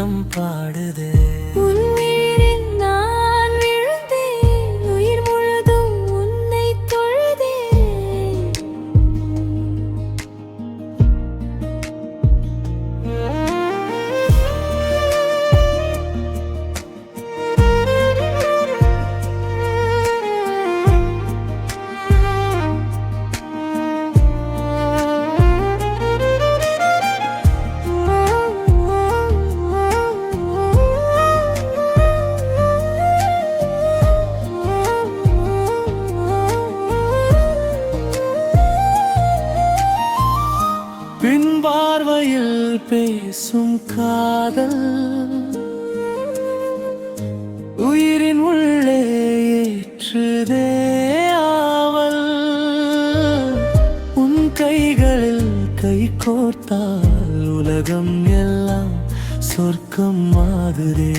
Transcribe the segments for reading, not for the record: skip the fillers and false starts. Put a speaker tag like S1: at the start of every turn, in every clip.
S1: நெஞ்சம் பாடுதே. பின் பார்வையில் பேசும் காதல் உயிரின் உள்ளே ஏற்றுதே ஆவல். உன் கைகளில் கை கோர்த்தால் உலகம் எல்லாம் சொர்க்கம் ஆகுதே.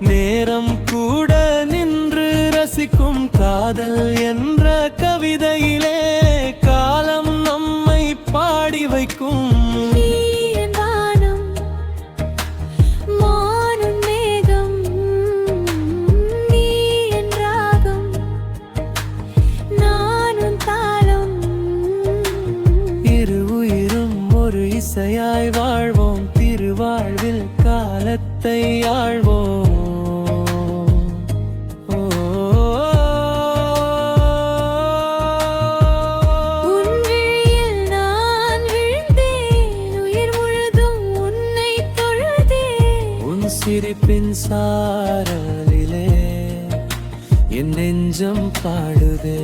S1: நேரம் கூட நின்று ரசிக்கும் காதல் என்ற கவிதையிலே காலம் நம்மை பாடி வைக்கும். இரு உயிரும் ஒரு இசையாய் வாழ்வோம், திருவாழ்வில் காலத்தை ஆழ்வோம். சிரிப்பின் சாரலிலே என் நெஞ்சம் பாடுதே.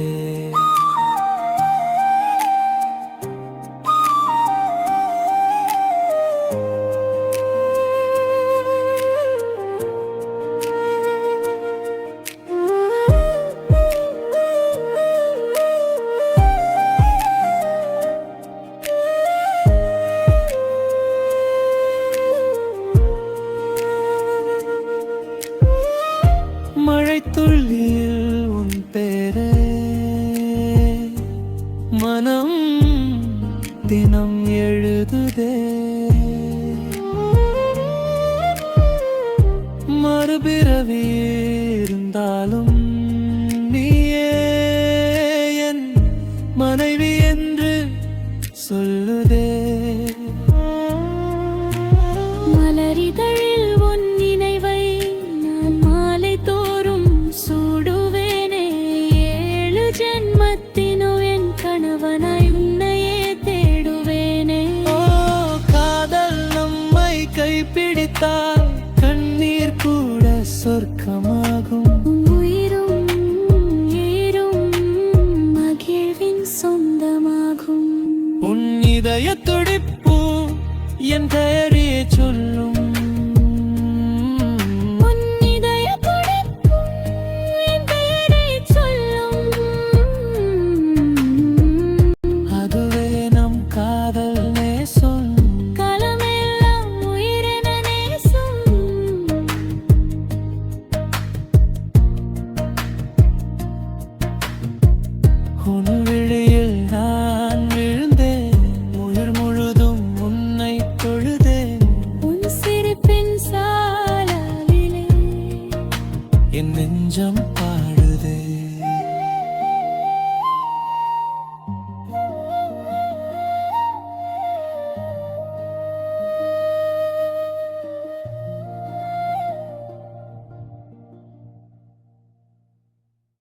S1: மழைத்துள்ளியில் உன் பேரே மனம் தினம் எழுதுதே. மறுபிறவி இருந்தாலும் நீயே என் மனைவி என்று சொல்லுதே.
S2: மலரிதழில் உன் நினைவை நான் மாலை தோறும் சூடுவேனே. 7 ஜென்மத்தினோ என் கணவனாய் உன்னையே தேடுவேனே.
S1: ஓ காதல் நம்மை கைப்பிடித்தால் கண்ணீர் கூட சொர்க்கமாகும்.
S2: உயிரும் ஈரும் மகிழ்வின் சொந்தமாகும்.
S1: உன் இதய துடிப்பு என் பெயரே சொல்